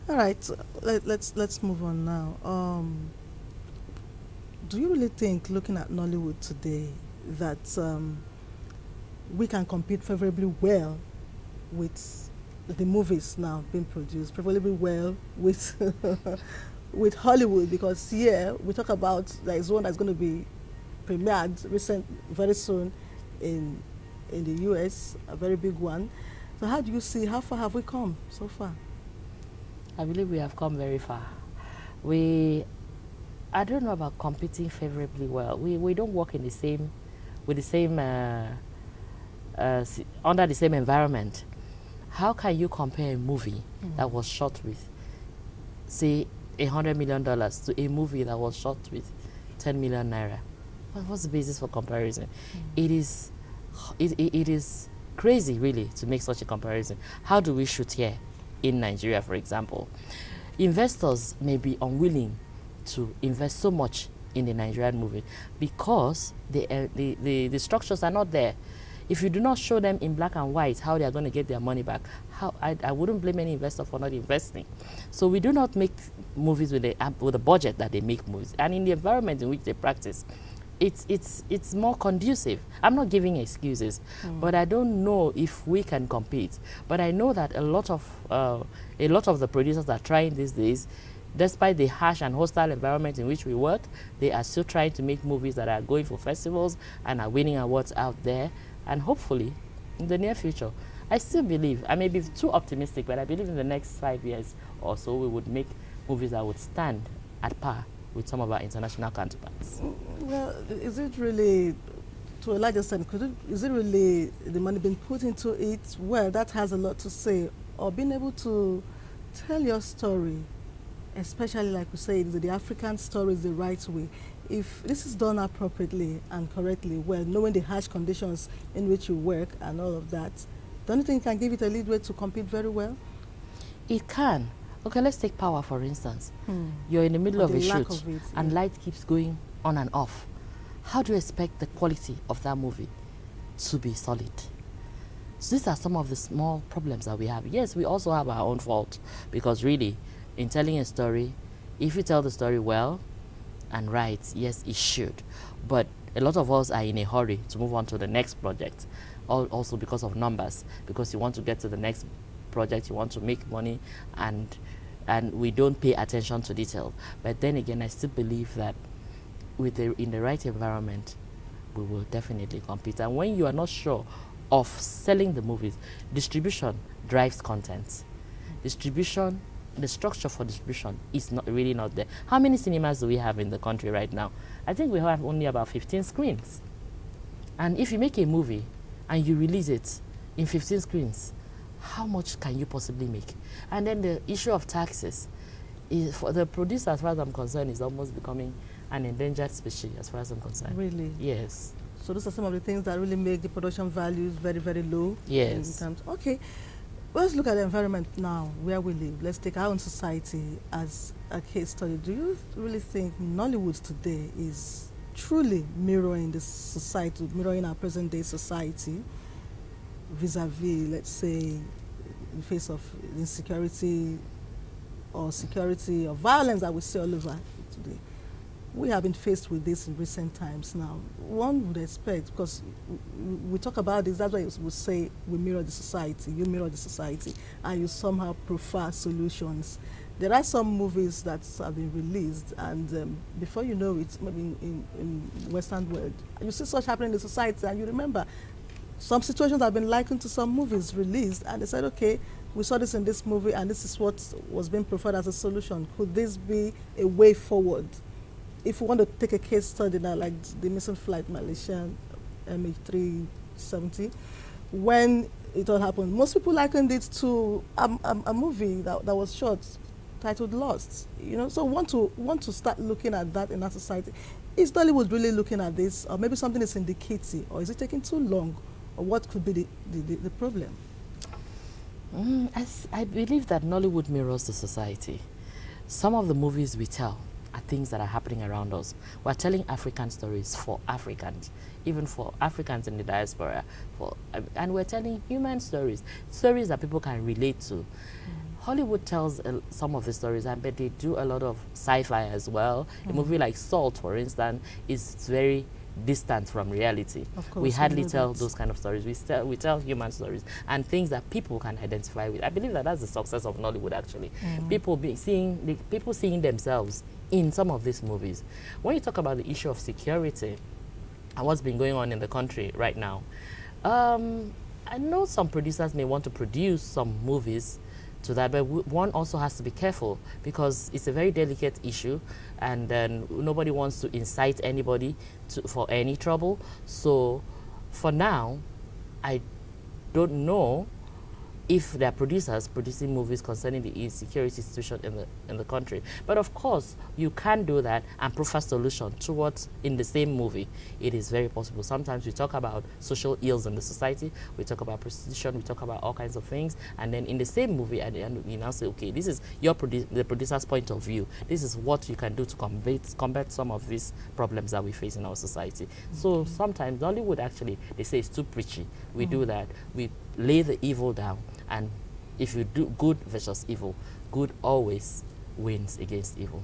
All right, so let's move on now. Do you really think, looking at Nollywood today, that we can compete favorably well with the movies now being produced, favorably well with with Hollywood? Because here we talk about there is one that's going to be premiered very soon in the US, a very big one. So how do you see, how far have we come so far? I believe we have come very far. We, I don't know about competing favorably well. We don't work in the same, with the same, under the same environment. How can you compare a movie that was shot with, say, $100 million to a movie that was shot with 10 million naira? What's the basis for comparison? It is, it is crazy, really, to make such a comparison. How do we shoot here in Nigeria, for example? Investors may be unwilling to invest so much in the Nigerian movie because the structures are not there. If you do not show them in black and white how they are going to get their money back, I wouldn't blame any investor for not investing. So we do not make movies with a budget that they make movies. And in the environment in which they practice, it's more conducive. I'm not giving excuses, but I don't know if we can compete. But I know that a lot of the producers are trying these days, despite the harsh and hostile environment in which we work, they are still trying to make movies that are going for festivals and are winning awards out there. And hopefully, in the near future, I still believe, I may be too optimistic, but I believe in the next 5 years or so, we would make movies that would stand at par with some of our international counterparts. Well, is it really, to a large extent, is it really the money being put into it? Well, that has a lot to say. Or being able to tell your story, especially like we say, the African story is the right way. If this is done appropriately and correctly, well, knowing the harsh conditions in which you work and all of that, don't you think it can give it a lead way to compete very well? It can. Okay, let's take Power, for instance. You're in the middle of a shoot and light keeps going on and off. How do you expect the quality of that movie to be solid? So these are some of the small problems that we have. Yes, we also have our own fault, because really, in telling a story, if you tell the story well and right, yes, it should. But a lot of us are in a hurry to move on to the next project, also because of numbers, because you want to get to the next project, you want to make money, and we don't pay attention to detail. But then again, I still believe that in the right environment, we will definitely compete. And when you are not sure of selling the movies, distribution drives content. Distribution, the structure for distribution is really not there. How many cinemas do we have in the country right now? I think we have only about 15 screens. And if you make a movie and you release it in 15 screens, how much can you possibly make? And then the issue of taxes, for the producer, as far as I'm concerned, is almost becoming an endangered species, as far as I'm concerned. Really? Yes. So those are some of the things that really make the production values very, very low. Yes. Okay, let's look at the environment now, where we live. Let's take our own society as a case study. Do you really think Nollywood today is truly mirroring the society, mirroring our present-day society, vis-a-vis, let's say, in the face of insecurity or security or violence that we see all over today? We have been faced with this in recent times now. One would expect, because we talk about this, that's why we say we mirror the society, you mirror the society, and you somehow prefer solutions. There are some movies that have been released, and before you know it, maybe in Western world, you see such happening in the society, and you remember some situations have been likened to some movies released, and they said, okay, we saw this in this movie, and this is what was being preferred as a solution. Could this be a way forward? If we want to take a case study now, like the missing flight Malaysian MH370, when it all happened, most people likened it to a movie that was shot titled Lost. You know, so want to start looking at that in our society. Is Dollywood really looking at this, or maybe something is in the kitty, or is it taking too long, or what could be the problem? I believe that Nollywood mirrors the society. Some of the movies we tell are things that are happening around us. We're telling African stories for Africans, even for Africans in the diaspora, and we're telling human stories, stories that people can relate to. Hollywood tells some of the stories, and but they do a lot of sci-fi as well. A movie like Salt, for instance, is very distant from reality. Of course, We hardly know tell that. those kind of stories. We tell human stories and things that people can identify with. I believe that that's the success of Nollywood, actually. People seeing themselves in some of these movies. When you talk about the issue of security and what's been going on in the country right now, I know some producers may want to produce some movies to that, but one also has to be careful because it's a very delicate issue, and then nobody wants to incite anybody for any trouble. So for now, I don't know if there are producers producing movies concerning the insecurity situation in the country. But of course, you can do that and proffer solution towards in the same movie. It is very possible. Sometimes we talk about social ills in the society, we talk about prostitution, we talk about all kinds of things, and then in the same movie, at the end, we now say, okay, this is the producer's point of view. This is what you can do to combat some of these problems that we face in our society. So sometimes Nollywood, actually, they say it's too preachy. We do that. We lay the evil down, and if you do good versus evil, good always wins against evil.